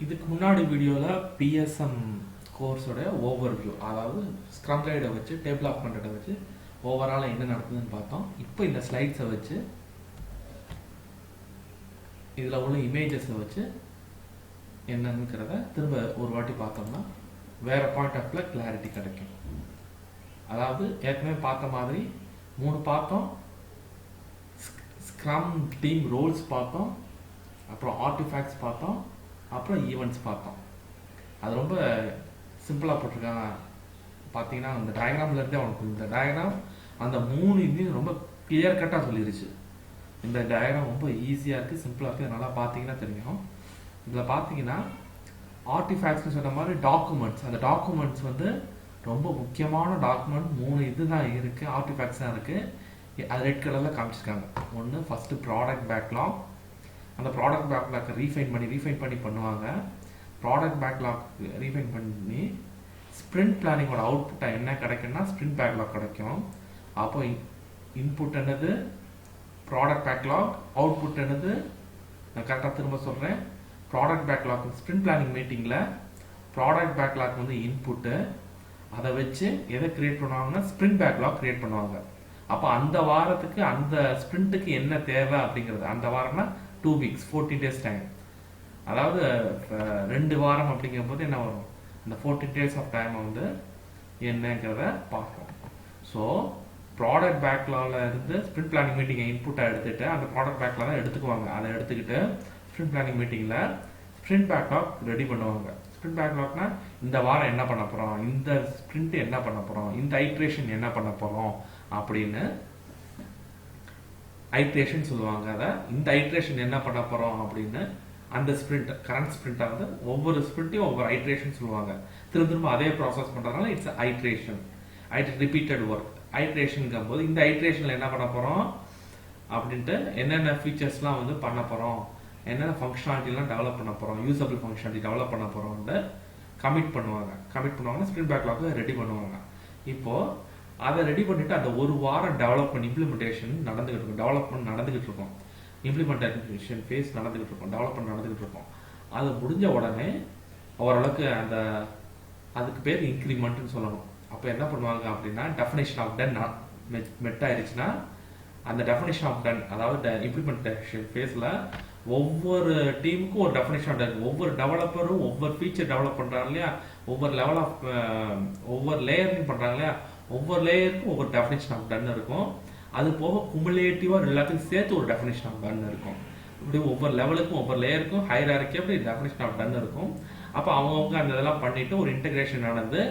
இதுக்கு முன்னாடி வீடியோவில் பிஎஸ்எம் கோர்ஸோட ஓவர்வியூ, அதாவது ஸ்க்ரம் கைடை வச்சு டேபிள் ஆஃப் பண்ணுறதை வச்சு ஓவராலாக என்ன நடக்குதுன்னு பார்த்தோம். இப்போ இந்த ஸ்லைட்ஸை வச்சு இதில் உள்ள இமேஜஸை வச்சு என்னங்கிறத திரும்ப ஒரு வாட்டி பார்த்தோம்னா வேறு பாயிண்ட் ஆஃப் வியூவில் கிளாரிட்டி கிடைக்கும். அதாவது ஏற்கனவே பார்த்த மாதிரி 3 பார்த்தோம். ஸ்க்ரம் டீம் ரோல்ஸ் பார்த்தோம், அப்புறம் ஆர்டிஃபேக்ட்ஸ் பார்த்தோம், அப்புறம் ஈவெண்ட்ஸ் பார்த்தோம். அது ரொம்ப சிம்பிளாக போட்டிருக்காங்க. பார்த்தீங்கன்னா அந்த டயக்ராம்லேருந்தே அவனுக்கு இந்த டயக்ராம் அந்த 3 இதையும் ரொம்ப கிளியர் கட்டாக சொல்லிடுச்சு. இந்த டயக்ராம் ரொம்ப ஈஸியாக இருக்குது, சிம்பிளாக இருக்குது. நல்லா பார்த்தீங்கன்னா தெரியும். இதில் பார்த்தீங்கன்னா ஆர்டிஃபேக்ட்ஸ்னு சொன்ன மாதிரி டாக்குமெண்ட்ஸ், அந்த டாக்குமெண்ட்ஸ் வந்து ரொம்ப முக்கியமான டாக்குமெண்ட் 3 இது தான் இருக்குது, ஆர்டிஃபேக்ட்ஸ் தான் இருக்குது. அது ரெட் கலரில் காமிச்சிருக்காங்க. ஒன்று ஃபஸ்ட்டு ப்ராடக்ட் பேக்லாக். அந்த ப்ராடக்ட் பேக்லாக்கை ரீஃபைன் பண்ணி பண்ணுவாங்க. ப்ராடக்ட் பேக்லாக் ரீஃபைன் பண்ணி ஸ்ப்ரிண்ட் பிளானிங்கோட அவுட்புட்டாக என்ன கிடைக்குன்னா ஸ்ப்ரிண்ட் பேக்லாக் கிடைக்கும். அப்போ இன்புட் என்னது ப்ராடக்ட் பேக்லாக், அவுட்புட் என்னது, நான் கரெக்டாக திரும்ப சொல்கிறேன். ப்ராடக்ட் பேக்லாக் ஸ்ப்ரிண்ட் பிளானிங் மீட்டிங்கில் ப்ராடக்ட் பேக்லாக் வந்து இன்புட்டு, அதை வச்சு எதை கிரியேட் பண்ணுவாங்கன்னா ஸ்ப்ரிண்ட் பேக்லாக் கிரியேட் பண்ணுவாங்க. அப்போ அந்த வாரத்துக்கு அந்த ஸ்ப்ரிண்ட்டுக்கு என்ன தேவை அப்படிங்கிறது, அந்த வாரம்னா 2 weeks 14 days டைம், அதாவது 2 வாரம் அப்படிங்கும் போது என்ன வரும், இந்த 14 days ஆஃப் டைமை வந்து என்னங்கிறத பார்ப்போம். ஸோ ப்ராடக்ட் பேக்லாகில் இருந்து ஸ்ப்ரிண்ட் பிளானிங் மீட்டிங்கை இன்புட்டாக எடுத்துகிட்டு அந்த ப்ராடக்ட் பேக்லாக தான் எடுத்துக்குவாங்க. அதை எடுத்துக்கிட்டு ஸ்ப்ரிண்ட் பிளானிங் மீட்டிங்கில் ஸ்ப்ரிண்ட் பேக்லாக் ரெடி பண்ணுவாங்க. ஸ்ப்ரிண்ட் பேக்லாக்னா இந்த வாரம் என்ன பண்ண போகிறோம், இந்த ஸ்ப்ரிண்ட் என்ன பண்ண போகிறோம், இந்த ஐட்ரேஷன் என்ன பண்ண போகிறோம் அப்படின்னு ஐட்ரேஷன் சொல்லுவாங்க. அதை இந்த ஐட்ரேஷன் என்ன பண்ண போகிறோம் அப்படின்னு அந்த ஸ்ப்ரிண்ட் கரண்ட் ஸ்ப்ரிண்ட்டை வந்து ஒவ்வொரு ஸ்ப்ரிண்ட்டையும் ஒவ்வொரு ஐட்ரேஷன் சொல்லுவாங்க. திரும்ப அதே ப்ராசஸ் பண்ணுறதுனால இட்ஸ் ஐட்ரேஷன், ரிப்பீட்டட் ஒர்க். ஐட்ரேஷனுங்கும் போது இந்த ஐட்ரேஷனில் என்ன பண்ண போகிறோம் அப்படின்ட்டு என்னென்ன ஃபீச்சர்ஸ்லாம் வந்து பண்ண போகிறோம், என்னென்ன ஃபங்க்ஷனாலிட்டிலாம் டெவலப் பண்ண போகிறோம், யூசபிள் ஃபங்க்ஷனாலிட்டி டெவலப் பண்ண போகிறோம்னு கமிட் பண்ணுவாங்க. ஸ்ப்ரிண்ட் பேக்லாக் ரெடி பண்ணுவாங்க. இப்போது அதை ரெடி பண்ணிவிட்டு அந்த ஒரு வாரம் டெவலப்மெண்ட் இம்ப்ளிமெண்டேஷன் டெவலப்மெண்ட் நடந்துகிட்டு இருக்கும், இம்ப்ளிமெண்டேஷன் ஃபேஸ் நடந்துகிட்டு இருக்கும், டெவலப்மெண்ட் நடந்துகிட்டு இருக்கும். அது முடிஞ்ச உடனே ஓரளவுக்கு அந்த அதுக்கு பேர் இன்க்ரிமெண்ட்னு சொல்லணும். அப்போ என்ன பண்ணுவாங்க அப்படின்னா டெஃபினேஷன் ஆஃப் டன் மெட் ஆயிடுச்சுன்னா அந்த டெஃபினேஷன் ஆஃப் டன், அதாவது இம்ப்ளிமெண்டேஷன் ஃபேஸில் ஒவ்வொரு டீமுக்கும் ஒரு டெஃபினேஷன் ஆஃப் டன், ஒவ்வொரு டெவலப்பரும் ஒவ்வொரு ஃபீச்சர் டெவலப் பண்ணுறாங்க இல்லையா, ஒவ்வொரு லெவல் ஆஃப் ஒவ்வொரு லேயர்லையும் பண்ணுறாங்க இல்லையா, ஒவ்வொரு லேயருக்கும் ஒவ்வொரு டெஃபினேஷன் ஆஃப் டன் இருக்கும். அது போக குமுலேட்டிவாக எல்லாத்தையும் சேர்த்து ஒரு டெஃபினேஷன் ஆஃப் டன் இருக்கும். இப்படி ஒவ்வொரு லெவலுக்கும் ஒவ்வொரு லேயருக்கும் ஹைரார்க்கி அப்படி டெஃபினேஷன் ஆஃப் டன் இருக்கும். அப்போ அவங்கவுங்க அந்த இதெல்லாம் பண்ணிட்டு ஒரு இன்டெகிரேஷன் நடந்து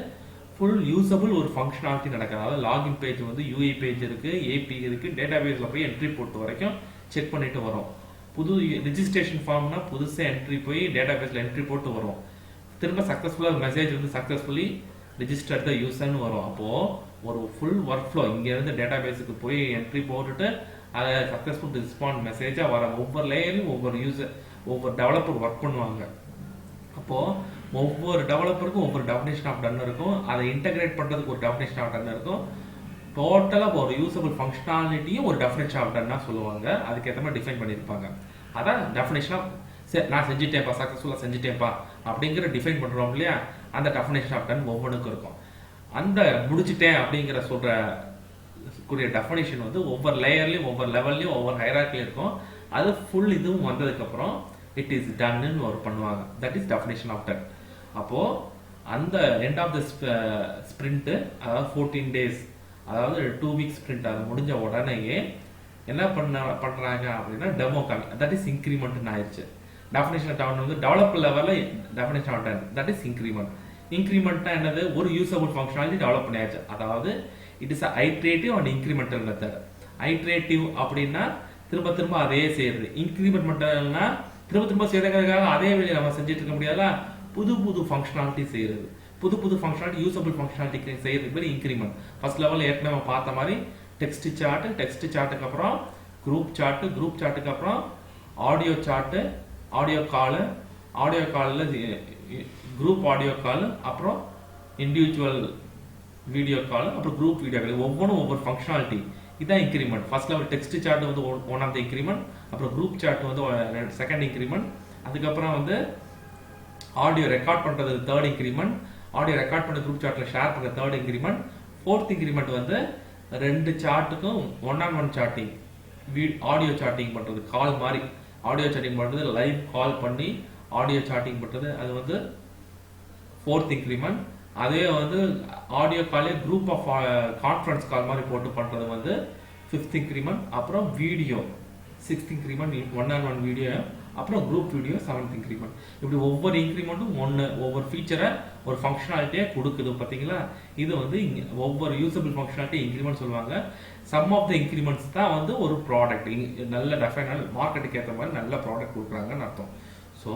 ஃபுல் யூசபிள் ஒரு ஃபங்க்ஷனாலிட்டி நடக்குது. அதாவது லாகின் பேஜ் வந்து யூஐ பேஜ் இருக்குது, ஏபி இருக்குது, டேட்டா பேஸில் போய் என்ட்ரி போட்டு வரைக்கும் செக் பண்ணிட்டு வரும். புது ரிஜிஸ்ட்ரேஷன் ஃபார்ம்னா புதுசாக என்ட்ரி போய் டேட்டா பேஸில் என்ட்ரி போட்டு வரும். திரும்ப சக்ஸஸ்ஃபுல்லாக மெசேஜ் வந்து சக்ஸஸ்ஃபுல்லி ரிஜிஸ்டர்ட் த யூசர்னு வரும். அப்போது ஒரு ஃபுல் ஒர்க் ஃப்ளோ இங்கேருந்து டேட்டா பேஸுக்கு போய் என்ட்ரி போட்டுட்டு அதை சக்ஸஸ்ஃபுல் ரெஸ்பாண்ட் மெசேஜாக வர ஒவ்வொரு லேயர்லையும் ஒவ்வொரு டெவலப்பர் ஒர்க் பண்ணுவாங்க. அப்போது ஒவ்வொரு டெவலப்பருக்கும் ஒவ்வொரு டெஃபினேஷன் ஆஃப் டன் இருக்கும். அதை இன்டகிரேட் பண்ணுறதுக்கு ஒரு டெஃபினேஷன் ஆஃப் டன் இருக்கும். டோட்டலாக ஒரு யூசபிள் ஃபங்க்ஷனாலிட்டியும் ஒரு டெஃபினேஷன் ஆஃப் டன்னா சொல்லுவாங்க. அதுக்கேற்ற மாதிரி டிஃபைன் பண்ணியிருப்பாங்க. அதான் டெஃபினேஷன் ஆஃப் நான் செஞ்சுட்டேன்ப்பா, சக்ஸஸ்ஃபுல்லாக செஞ்சுட்டேன்ப்பா அப்படிங்கிற டிஃபைன் பண்ணுறோம் இல்லையா, அந்த டெஃபினேஷன் ஆஃப் டன் ஒவ்வொன்றுக்கும் இருக்கும். அந்த முடிச்சுட்டேன் அப்படிங்கிற சொல்கிற கூடிய டெஃபினேஷன் வந்து ஒவ்வொரு லேயர்லையும் ஒவ்வொரு லெவல்லையும் ஒவ்வொரு ஹைரார்க்கிலையும் இருக்கும். அது ஃபுல் இதுவும் வந்ததுக்கப்புறம் இட் இஸ் டன்னு ஒரு பண்ணுவாங்க. That is definition of done. அப்போது அந்த எண்ட் ஆஃப் த ஸ்ப்ரிண்ட்டு, அதாவது 14 days, அதாவது 2 weeks ஸ்ப்ரிண்ட், அது முடிஞ்ச உடனேயே என்ன பண்ணுறாங்க அப்படின்னா டெமோ காமி, தட் இஸ் இன்க்ரிமெண்ட்னு ஆயிடுச்சு. டெஃபினேஷன் ஆஃப் டன் வந்து டெவலப்பர் லெவலில் definition of done, that is increment. இன்க்ரிமெண்ட்னா என்னது, ஒரு யூசபிள் ஃபங்க்ஷனாலிட்டி டெவலப் பண்ணியாச்சு. அதாவது it is iterative and incremental method. Iterative அப்படின்னா திரும்ப அதே செய்யுது. இன்க்ரிமெண்டல்னா திரும்ப செய்யறதுக்காக அதே வேலையை நம்ம செஞ்சுட்டு இருக்க முடியாதா, புது ஃபங்க்ஷனாலிட்டி செய்யறது, புது ஃபங்க்ஷனாலிட்டி யூசபிள் ஃபங்க்ஷனாலிட்டி செய்யறதுக்கு பேர் இன்க்ரிமெண்ட். ஃபர்ஸ்ட் லெவலில் ஏற்கனவே நம்ம பார்த்த மாதிரி டெக்ஸ்ட் சார்ட்டுக்கு அப்புறம் குரூப் சார்ட்டுக்கு அப்புறம் ஆடியோ சார்ட்டு, ஆடியோ காலில் குரூப் ஆடியோ கால், அப்புறம் இண்டிவிஜுவல் வீடியோ கால், அப்புறம் குரூப் வீடியோ கால், ஒவ்வொன்றும் ஒவ்வொரு ஃபங்க்ஷனாலிட்டி. இதான் increment. First level text chat வந்து ஒன் ஆஃப் த இன்க்ரிமெண்ட், அப்புறம் குரூப் சார்ட் வந்து செகண்ட் இன்க்ரிமெண்ட், அதுக்கப்புறம் வந்து ஆடியோ ரெக்கார்ட் பண்றது தேர்ட் இன்க்ரிமெண்ட், ஆடியோ ரெக்கார்ட் பண்ண குரூப் சாட்ல ஷேர் பண்ற தேர்ட் இன்க்ரிமெண்ட், ஃபோர்த் இன்க்ரிமெண்ட் வந்து 2 சார்ட்டுக்கும் ஒன் சாட்டிங், ஆடியோ சாட்டிங் பண்றது, கால் மாதிரி ஆடியோ சாட்டிங் பண்றது, லைவ் கால் பண்ணி ஆடியோ சாட்டிங் பண்றது, அது வந்து ஃபோர்த் இன்க்ரிமெண்ட். அதே வந்து ஆடியோ காலே குரூப் ஆஃப் கான்ஃபரன்ஸ் கால் மாதிரி போட்டு பண்றது வந்து ஃபிஃப்த் இன்க்ரிமெண்ட். அப்புறம் video sixth increment, one video, அப்புறம் குரூப் வீடியோ செவன்த் இன்க்ரிமெண்ட். இப்படி ஒவ்வொரு இன்க்ரிமெண்ட்டும் ஒவ்வொரு ஃபீச்சரை ஒரு ஃபங்க்ஷனாலிட்டியே கொடுக்குது பார்த்தீங்களா. இது வந்து ஒவ்வொரு யூசபிள் ஃபங்க்ஷனாலிட்டி இன்க்ரிமெண்ட் சொல்லுவாங்க. சம் ஆஃப் த இன்க்ரிமெண்ட்ஸ் தான் வந்து ஒரு ப்ராடக்ட், நல்ல டெஃபைனல் மார்க்கெட்டுக்கு ஏற்ற மாதிரி நல்ல ப்ராடக்ட் கொடுக்குறாங்கன்னு அர்த்தம். ஸோ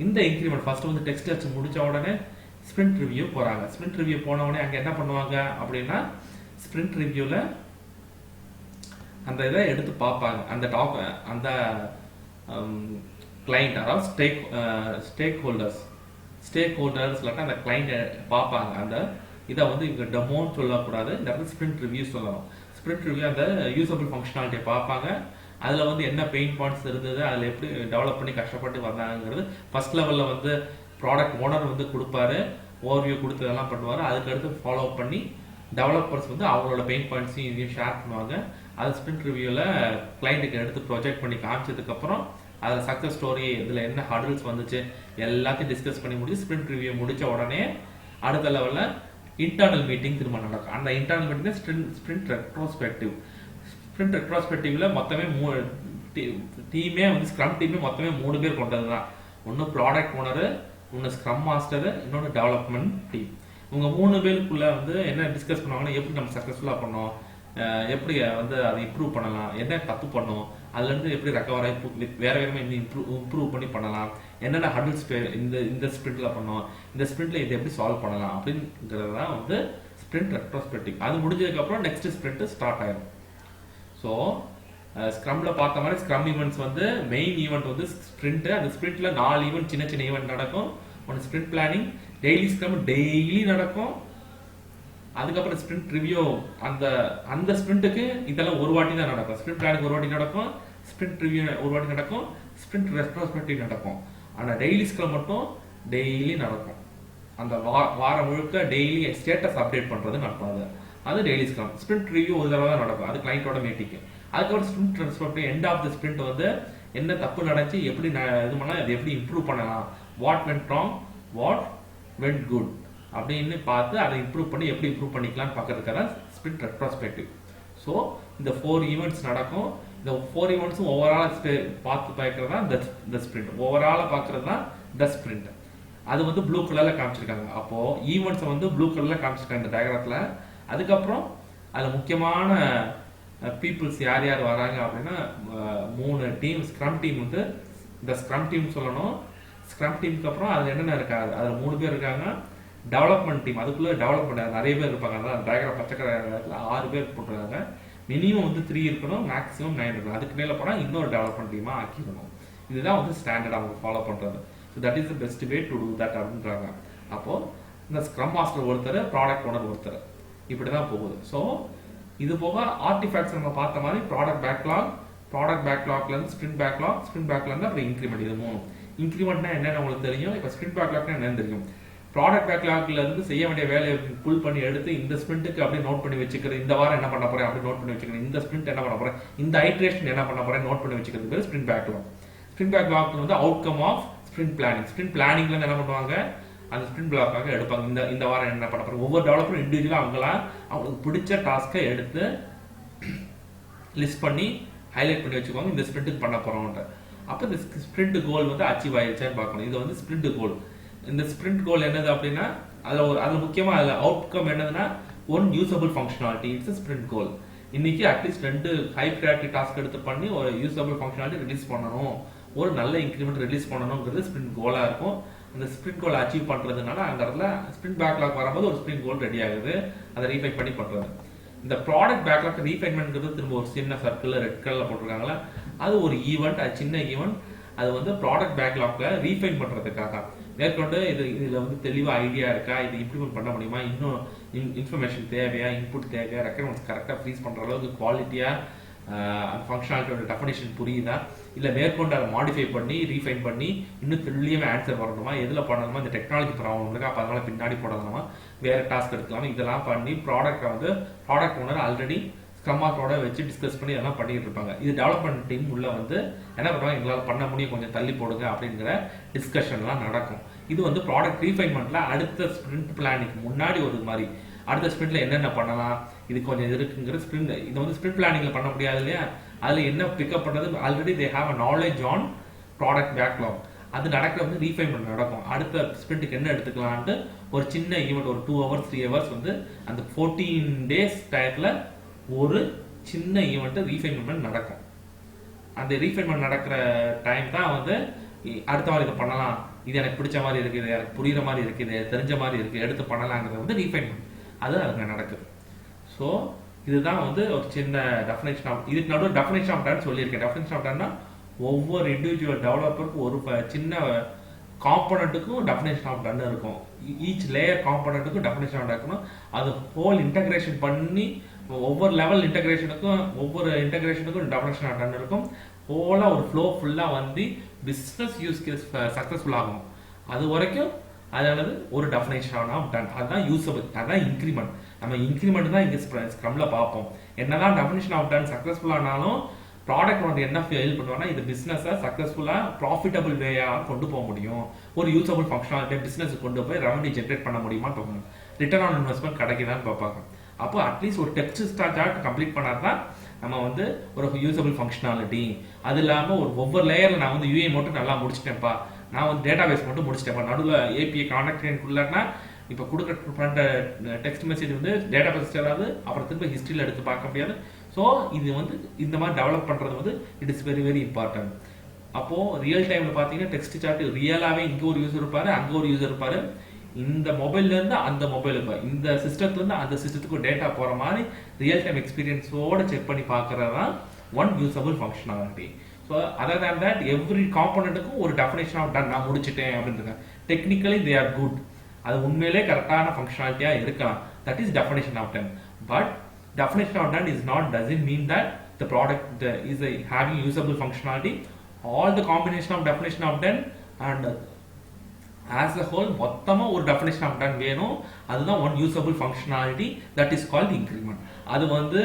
இந்த இன்க்ரிமெண்ட் ஃபர்ஸ்ட் வந்து டெக்ஸ்ட் வச்சு முடிச்ச உடனே ஸ்பிரிண்ட் ரிவ்யூ போறாங்க. ஸ்பிரிண்ட் ரிவ்யூ போன உடனே அங்கே என்ன பண்ணுவாங்க அப்படின்னா, ஸ்பிரிண்ட் ரிவ்யூல அந்த இதை எடுத்து பார்ப்பாங்க. அந்த கிளைண்ட், அதாவது ஸ்டேக் ஹோல்டர்ஸ் இல்லாட்டா அந்த கிளைண்ட் பார்ப்பாங்க. அந்த இதை வந்து இங்கே டெமோன்னு சொல்லக்கூடாது, இந்த இடத்துல ஸ்பிரிண்ட் ரிவ்யூ சொல்லணும். ஸ்பிரிண்ட் ரிவ்யூ அந்த யூசபிள் ஃபங்க்ஷனாலிட்டியை பார்ப்பாங்க. அதில் வந்து என்ன பெயின் பாயிண்ட்ஸ் இருந்தது, அதில் எப்படி டெவலப் பண்ணி கஷ்டப்பட்டு வந்தாங்கிறது ஃபர்ஸ்ட் லெவலில் வந்து ப்ராடக்ட் ஓனர் வந்து கொடுப்பாரு, ஓவர்வியூ கொடுத்து இதெல்லாம் பண்ணுவார். அதுக்கடுத்து ஃபாலோ பண்ணி டெவலப்பர்ஸ் வந்து அவங்களோட பெயின் பாயிண்ட்ஸையும் இதையும் ஷேர் பண்ணுவாங்க. அது ஸ்பிரிண்ட் ரிவ்யூவில் கிளைண்ட்டுக்கு எடுத்து ப்ரொஜெக்ட் பண்ணி காமிச்சதுக்கப்புறம் அதில் சக்ஸஸ் ஸ்டோரி, இதில் என்ன ஹர்டில்ஸ் வந்துச்சு எல்லாத்தையும் டிஸ்கஸ் பண்ணி முடிச்சு ஸ்பிரிண்ட் ரிவ்யூ முடிச்ச உடனே அடுத்த லெவலில் இன்டர்னல் மீட்டிங் திரும்ப நடக்கும். அந்த internal meeting sprint retrospective. Sprint ரெட்ரோஸ்பெக்டிவ்ல மொத்தமே டீமே வந்து ஸ்க்ரம் டீமே மொத்தமே 3 பேர் கொண்டது தான். ஒன்று ப்ராடக்ட் ஓனரு, ஒன்று ஸ்க்ரம் மாஸ்டர், இன்னொன்று டெவலப்மெண்ட் டீம். இவங்க 3 பேருக்குள்ள வந்து என்ன டிஸ்கஸ் பண்ணுவாங்கன்னா, எப்படி நம்ம சக்ஸஸ்ஃபுல்லாக பண்ணோம், எப்படி வந்து அதை இம்ப்ரூவ் பண்ணலாம், என்ன தப்பு பண்ணோம், அதுலேருந்து எப்படி ரெக்கவர் ஆகி வேற வேறமே இம்ப்ரூவ் பண்ணி பண்ணலாம், என்னென்ன ஹர்டில்ஸ் இந்த ஸ்பிரிண்ட்ல பண்ணோம், இந்த ஸ்பிரிண்ட்ல இதை எப்படி சால்வ் பண்ணலாம் அப்படிங்கிறது தான் வந்து ஸ்பிரிண்ட் ரெட்ரோஸ்பெக்டிவ். அது முடிஞ்சதுக்கப்புறம் நெக்ஸ்ட் ஸ்பிரிண்ட் ஸ்டார்ட் ஆயிடும். ஸோ ஸ்க்ரம்ல பார்த்த மாதிரி ஸ்க்ரம் ஈவெண்ட்ஸ் வந்து மெயின் ஈவெண்ட் வந்து ஸ்பிரிண்ட். அந்த ஸ்பிரிண்ட்ல 4 ஈவெண்ட், சின்ன சின்ன ஈவெண்ட் நடக்கும். ஒன்று sprint planning, daily scrum daily நடக்கும். அதுக்கப்புறம் ஸ்பிரிண்ட் ரிவ்யூ, அந்த ஸ்பிரிண்ட்டுக்கு இதெல்லாம் ஒரு வாட்டி தான் நடக்கும். ஸ்பிரிண்ட் பிளானிங் ஒரு வாட்டி நடக்கும், ஸ்பிரிண்ட் ரிவ்யூ ஒரு வாட்டி நடக்கும், ஸ்பிரிண்ட் ரெட்ரோஸ்பெக்டிவ் நடக்கும். ஆனால் டெய்லி ஸ்க்ரம் மட்டும் டெய்லி நடக்கும். அந்த வாரம் முழுக்க டெய்லி ஸ்டேட்டஸ் அப்டேட் பண்றது நடக்கும். அது டெய்லி ஸ்க்ரம். ஸ்பிரிண்ட் ரிவ்யூ ஒரு தடவை தான் நடக்கும், அது கிளைண்டோட மீட்டிங். அதுக்கப்புறம் sprint retrospective, end of the sprint வந்து என்ன தப்பு நடந்துச்சு, எப்படி இது பண்ணலாம், அதை எப்படி இம்ப்ரூவ் பண்ணலாம், what went wrong, what vent good அப்படின்னு பார்த்து அதை இம்ப்ரூவ் பண்ணி எப்படி இம்ப்ரூவ் பண்ணிக்கலாம்னு பார்க்கறதுக்காக ஸ்பிரிண்ட் ரெட்ரோஸ்பெக்டிவ். ஸோ இந்த 4 ஈவெண்ட்ஸ் நடக்கும். இந்த 4 ஈவெண்ட்ஸும் ஓவரால் பார்த்து பார்க்கறது தான் இந்த ஸ்பிரிண்ட். ஓவரால பார்க்கறது தான் த ஸ்பிரிண்ட். அது வந்து ப்ளூ கலர்ல காமிச்சிருக்காங்க. அப்போ ஈவெண்ட்ஸை வந்து ப்ளூ கலர்ல காமிச்சிருக்காங்க இந்த டயக்ராத்துல. அதுக்கப்புறம் அதில் முக்கியமான பீப்புள்ஸ் யார் யார் வராங்க அப்படின்னா 3 டீம். ஸ்க்ரம் டீம் வந்து இந்த ஸ்க்ரம் டீம் சொல்லணும். ஸ்க்ரம் டீமுக்கு அப்புறம் அதில் என்னென்ன இருக்காது, அதில் 3 பேர் இருக்காங்க. டெவலப்மெண்ட் டீம், அதுக்குள்ள டெவலப்மெண்ட் நிறைய பேர் இருப்பாங்க. அதான் டயக்ராம் பச்சைக்கரை 6 பேர் போட்டுருக்காங்க. மினிமம் வந்து 3 இருக்கணும், மேக்ஸிமம் 9 இருக்கணும். அதுக்கு மேலே போனால் இன்னொரு டெவலப்மெண்ட் டீமாக ஆக்கிடணும். இதுதான் வந்து ஸ்டாண்டர்ட் அவங்க ஃபாலோ பண்ணுறது. So that is the best way to do that அப்படின்றாங்க. அப்போது இந்த ஸ்க்ரம் மாஸ்டர் ஒருத்தர், ப்ராடக்ட் ஓனர் ஒருத்தர், இப்படி தான் போகுது. ஸோ இது போக ஆர்டிஃபேக்ட்ஸ் நம்ம பார்த்த மாதிரி ப்ராடக்ட் பேக்லாக்ல இருந்து ஸ்பிரிண்ட் பேக்லாக் இருந்து அப்புறம் இன்க்ரிமெண்ட். இது 3 இன்க்ரிமெண்ட்னா என்னன்னு உங்களுக்கு தெரியும். இப்போ ஸ்பிரிண்ட் பேக்லாக்னா என்னன்னு தெரியும். ப்ராடக்ட் பேக்லாக்ல இருந்து செய்ய வேண்டிய வேலையை புல் பண்ணி எடுத்து இந்த ஸ்பிரிண்ட்டுக்கு அப்படியே நோட் பண்ணி வச்சுக்கிறது. இந்த வாரம் என்ன பண்ண போறேன் அப்படி நோட் பண்ணி வச்சுக்கிறது. இந்த ஸ்பிரிண்ட் என்ன பண்ண போறேன், இந்த ஐட்ரேஷன் என்ன பண்ண போறேன் நோட் பண்ணி வச்சுக்கிறது பேர் ஸ்பிரிண்ட் பேக்லாக். ஸ்பிரிண்ட் பேக்லாக் வந்து outcome of sprint planning. Sprint பிளானிங்ல என்ன பண்ணுவாங்க, அந்த ஸ்பிரிண்ட் பிளாக்காக எடுப்பாங்க. இந்த வாரம் என்ன பண்ண போறோம், ஒவ்வொரு டெவலப்பரும் இண்டிவிஜுவலா அவங்களுக்கு பிடிச்ச டாஸ்கை எடுத்து லிஸ்ட் பண்ணி ஹைலைட் பண்ணி வச்சுக்கோங்க, இந்த ஸ்பிரிண்ட்டுக்கு பண்ண போறோம்ன்ற. அப்போ இந்த ஸ்பிரிண்ட் கோல் வந்து அச்சீவ் ஆயிடுச்சான்னு பார்க்கணும். இது வந்து ஸ்பிரிண்ட் கோல். இந்த ஸ்பிரிண்ட் கோல் என்னது அப்படின்னா, அதில் முக்கியமா அதில் அவுட்கம் என்னதுன்னா, one usable functionality. It's sprint goal. இன்னைக்கு அட்லீஸ்ட் 2 ஹை ப்ரையாரிட்டி டாஸ்க் எடுத்து பண்ணி ஒரு யூசபிள் ஃபங்க்ஷனாலிட்டி ரிலீஸ் பண்ணணும், ஒரு நல்ல இன்க்ரிமெண்ட் ரிலீஸ் பண்ணணுங்கிறது ஸ்பிரிண்ட் கோலா இருக்கும். அந்த ஸ்பிரிண்ட் கோல் அச்சீவ் பண்றதுனால அந்த இடத்துல ஸ்பிரிண்ட் பேக்லாக் வரும்போது ஒரு ஸ்பிரிண்ட் கோல் ரெடி ஆகுது, அதை ரீஃபைன் பண்ணி பண்றது. இந்த ப்ராடக்ட் பேக்லாக் ரீஃபைன்மெண்ட்ங்கிறது திரும்ப ஒரு சின்ன சர்க்கிள் ரெட் கலர்ல போட்டிருக்காங்களா, அது ஒரு ஈவெண்ட், அது சின்ன ஈவெண்ட். அது வந்து ப்ராடக்ட் பேக்லாக்ல ரீஃபைன் பண்றதுக்காக மேற்கொண்டு இதுல வந்து தெளிவா ஐடியா இருக்கா, இது இம்ப்ளிமெண்ட் பண்ண முடியுமா, இன்னும் இன்ஃபர்மேஷன் தேவையா, இன்புட் தேவையா, ரெக்யர்மெண்ட்ஸ் கரெக்டா ஃப்ரீஸ் பண்ற அளவுக்கு குவாலிட்டியா அந்த ஃபங்க்ஷனாலிட்டியோட டெஃபினேஷன் புரியுதா, இல்லை மேற்கொண்டு அதை மாடிஃபை பண்ணி ரீஃபைன் பண்ணி இன்னும் துல்லியமாக ஆன்சர் வரணுமா, எதில் பண்ணணுமா, இந்த டெக்னாலஜி ப்ராப்ளம் இருக்கு அப்போ அதனால பின்னாடி போடலாமா, வேறு டாஸ்க் எடுக்கலாமா, இதெல்லாம் பண்ணி ப்ராடக்ட் ஓனர் ஆல்ரெடி ஸ்க்ரம் மாஸ்டரோட வச்சு டிஸ்கஸ் பண்ணி இதெல்லாம் பண்ணிட்டு இருப்பாங்க. இது டெவலப்மெண்ட் டீம் உள்ள வந்து என்ன பண்ணுவாங்க, எங்களால் பண்ண முடியும் கொஞ்சம் தள்ளி போடுங்க அப்படிங்கிற டிஸ்கஷன்லாம் நடக்கும். இது வந்து ப்ராடக்ட் ரீஃபைன்மெண்ட்ல அடுத்த ஸ்பிரிண்ட் பிளானிங் முன்னாடி ஒரு மாதிரி அடுத்த ஸ்பிரிண்ட்ல என்னென்ன பண்ணலாம், இது கொஞ்சம் இது இருக்குங்கிற ஸ்பிரிண்ட் இது வந்து ஸ்பிரிண்ட் பிளானிங்ல பண்ண முடியாது இல்லையா, அதுல என்ன பிக்கப் பண்றது, already they have a knowledge on product backlog. அது நடக்கிற வந்து ரீஃபைன்மெண்ட் நடக்கும். அடுத்த ஸ்பிரிண்ட்டுக்கு என்ன எடுத்துக்கலான்ட்டு ஒரு சின்ன ஈவெண்ட் ஒரு 2 hours 3 hours வந்து அந்த 14 days டயத்துல ஒரு சின்ன ஈவெண்ட் ரீஃபைன்மெண்ட் நடக்கும். அந்த ரீஃபைன்மெண்ட் நடக்கிற டைம் தான் வந்து அடுத்த வாரம் இதை பண்ணலாம், இது எனக்கு பிடிச்ச மாதிரி இருக்கு, இது எனக்கு புரியுற மாதிரி இருக்கு, இது தெரிஞ்ச மாதிரி இருக்கு, எடுத்து பண்ணலாங்கிறது வந்து ரீஃபைன்மெண்ட் அது அங்கே நடக்குது. ஸோ இதுதான் வந்து ஒரு சின்ன டெஃபினேஷன் ஆஃப் இதுக்கு நடுவில் டெஃபினேஷன் ஆஃப் டன் சொல்லியிருக்கேன். டெஃபினேஷன் ஆஃப் டன்னா ஒவ்வொரு இண்டிவிஜுவல் டெவலப்பருக்கும் ஒரு சின்ன காம்பனண்ட்டுக்கும் டெஃபினேஷன் ஆஃப் டன் இருக்கும். ஈச் லேயர் காம்பனண்ட்டுக்கும் டெஃபினேஷன் ஆஃப் இருக்கணும். அது ஹோல் இன்டகிரேஷன் பண்ணி ஒவ்வொரு லெவல் இன்டகிரேஷனுக்கும் டெஃபினேஷன் ஆஃப் டன் இருக்கும். ஹோலாக ஒரு ஃப்ளோ ஃபுல்லாக வந்து பிஸ்னஸ் யூஸ் கேஸ் சக்ஸஸ்ஃபுல் ஆகும். அது வரைக்கும் அதாவது ஒரு டெஃபினேஷன் ஆஃப் டன், அதுதான் யூஸபிள், அதுதான் இன்க்ரிமெண்ட். நம்ம இன்க்ரிமெண்ட் தான் இங்கே ஸ்க்ரம்ல பார்ப்போம். என்னதான் டெஃபினேஷன் ஆஃப் டன் சக்ஸஸ்ஃபுல் ஆனாலும் ப்ராடக்ட் வந்து என்ன ஃபெயில் பண்ணுவாங்கன்னா இது பிஸ்னஸை சக்ஸஸ்ஃபுல்லாக ப்ராஃபிட்டபிள் வேயாக கொண்டு போக முடியும், ஒரு யூஸபிள் ஃபங்க்ஷனாலிட்டி பிஸ்னஸ் கொண்டு போய் ரெவன்யூ ஜென்ரேட் பண்ண முடியுமா பார்க்கணும், ரிட்டர்ன் ஆன் இன்வெஸ்ட்மெண்ட் கிடைக்குதான்னு பார்ப்பாங்க. அப்போ அட்லீஸ்ட் ஒரு டெக்ஸ்ட் சார்ட் கம்ப்ளீட் பண்ணாதான் நம்ம வந்து ஒரு யூஸபிள் ஃபங்க்ஷனாலிட்டி. அது இல்லாமல் ஒவ்வொரு லேயரில் நான் வந்து யூஏ மட்டும் நல்லா முடிச்சிட்டேன்ப்பா, நான் வந்து டேட்டா பேஸ் மட்டும் முடிச்சிட்டேன்ப்பா, நடுவில் ஏபிஐ கான்டெக்ட்குள்ளனா இப்போ கொடுக்குற டெக்ஸ்ட் மெசேஜ் வந்து டேட்டா பேஸ் வராது, அப்புறம் திரும்ப ஹிஸ்ட்ரியில் எடுத்து பார்க்க முடியாது. ஸோ இது வந்து இந்த மாதிரி டெவலப் பண்ணுறது வந்து it is very very important. அப்போது ரியல் டைமில் பார்த்தீங்கன்னா டெக்ஸ்ட் சார்ட் ரியலாகவே இங்கே ஒரு யூசர் இருப்பார், அங்கே ஒரு யூசர் இருப்பார், இந்த மொபைல்லேருந்து அந்த மொபைலுக்கு இந்த சிஸ்டத்துலேருந்து அந்த சிஸ்டத்துக்கு டேட்டா போகிற மாதிரி ரியல் டைம் எக்ஸ்பீரியன்ஸோடு செக் பண்ணி பார்க்குறது தான் one usable functionality. So other than that every காம்பனண்ட்டுக்கும் ஒரு டெஃபினேஷன் ஆஃப் டன் நான் முடிச்சிட்டேன் அப்படின்றது டெக்னிக்கலி தே ஆர் குட், அது உண்மையிலே கரெக்டான ஃபங்க்ஷனாலிட்டியாக இருக்கலாம். That is definition of done. But definition of done is not doesn't mean that the product is having usable functionality. All the combination of definition of done and as a whole மொத்தமா ஒரு definition of done வேணும். அதுதான் one usable functionality that is called increment. அது வந்து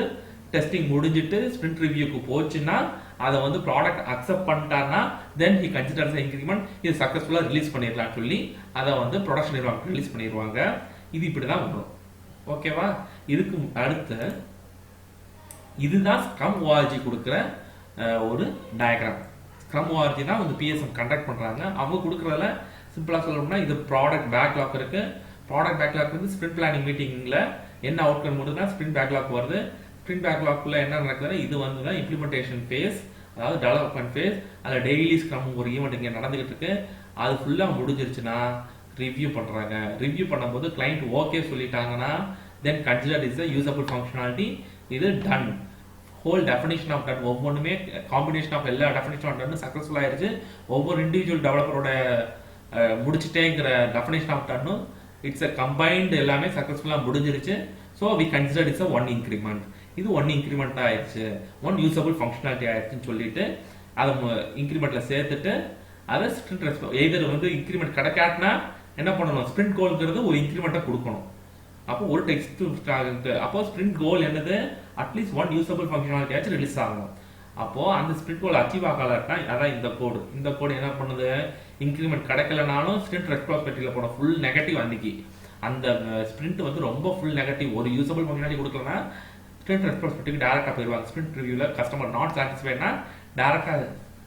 testing முடிஞ்சிட்டு sprint ரிவ்யூக்கு போச்சுன்னா அதை வந்து ப்ராடக்ட் அக்செப்ட் பண்ணிட்டாருன்னா தென் ஹி கன்சிடர்ஸ் இன்க்ரிமெண்ட், இது சக்ஸஸ்ஃபுல்லாக ரிலீஸ் பண்ணிடலாம்னு சொல்லி அதை வந்து ப்ரொடக்ஷன் நிறுவனம் ரிலீஸ் பண்ணிடுவாங்க. இது இப்படி தான் வரும். ஓகேவா? இதுக்கு அடுத்து இதுதான் ஸ்க்ரம் ஓஆர்ஜி கொடுக்குற ஒரு டயக்ராம். ஸ்க்ரம் ஓஆர்ஜி தான் வந்து பிஎஸ்எம் கண்டக்ட் பண்ணுறாங்க. அவங்க கொடுக்குறதுல சிம்பிளாக சொல்லணும்னா இது ப்ராடக்ட் பேக்லாக் இருக்கு. ப்ராடக்ட் பேக்லாக் வந்து ஸ்பிரிண்ட் பிளானிங் மீட்டிங்கில் என்ன அவுட்கம் மட்டும்தான் ஸ்பிரிண்ட் பேக்லாக் வருது. ஸ்பிரிண்ட் பேக்லாக்குள்ள என்ன நடக்குதுன்னா இது வந்து தான் இம்ப்ளிமெண்டேஷன் ஃபேஸ், அதாவது டெவலப்மெண்ட் ஃபேஸ். அதில் டெய்லி ஸ்க்ரம் ஒரு ஈவெண்ட் இங்கே நடந்துகிட்டு இருக்கு. அது ஃபுல்லாக முடிஞ்சிருச்சுன்னா ரிவ்யூ பண்ணுறாங்க. ரிவ்யூ பண்ணும்போது கிளைண்ட் ஓகே சொல்லிட்டாங்கன்னா then consider is the usable functionality, இது done. Whole definition of done ஒவ்வொன்றுமே காம்பினேஷன் ஆஃப் எல்லா டெஃபினேஷன் ஆஃப் டன் சக்ஸஸ்ஃபுல் ஆயிருச்சு. ஒவ்வொரு இண்டிவிஜுவல் டெவலப்பரோட முடிச்சுட்டேங்கிற டெஃபினேஷன் ஆஃப் டன்னும் இட்ஸ் அ கம்பைன்டு எல்லாமே சக்ஸஸ்ஃபுல்லாக முடிஞ்சிருச்சு. So we consider it's a one increment. இது ஒன் இன்க்ரிமெண்ட் ஆயிடுச்சு, ஒன் யூசபிள் ஃபங்க்ஷனாலிட்டி ஆயிடுச்சுன்னு சொல்லிட்டு அதை இன்க்ரிமெண்ட்ல சேர்த்துட்டு அதை ஸ்பிரிண்ட் ரெஸ்பான்ஸ் எதர் வந்து இன்க்ரிமெண்ட் கிடைக்காட்டினா என்ன பண்ணணும், ஸ்பிரிண்ட் கோல்ங்கிறது ஒரு இன்க்ரிமெண்ட்டை கொடுக்கணும். அப்போ ஒரு டெக்ஸ்ட் அப்போ ஸ்பிரிண்ட் கோல் என்னது, அட்லீஸ்ட் ஒன் யூசபிள் ஃபங்க்ஷனாலிட்டி ஆச்சு ரிலீஸ் ஆகணும். அப்போ அந்த ஸ்பிரிண்ட் கோல் அச்சீவ் ஆகலன்னா அதான் இந்த கோடு என்ன பண்ணுது, இன்க்ரிமெண்ட் கிடைக்கலனாலும் ஸ்பிரிண்ட் ரெஸ்பான்சிபிலிட்டியில போன ஃபுல் நெகட்டிவ் அன்னைக்கு அந்த ஸ்பிரிண்ட் வந்து ரொம்ப ஃபுல் நெகட்டிவ் ஒரு யூசபிள் ஃபங்க்ஷனாலிட்டி கொடுக்கலன்னா ஸ்பிரிண்ட் ரெஸ்பான்சிபிலிட்டிக்கு டேரக்டா போயிடுவாங்க. ஸ்பிரிண்ட் ரிவ்யூல கஸ்டமர் நாட் சாட்டிஸ்ஃபைட்னா டேரக்டா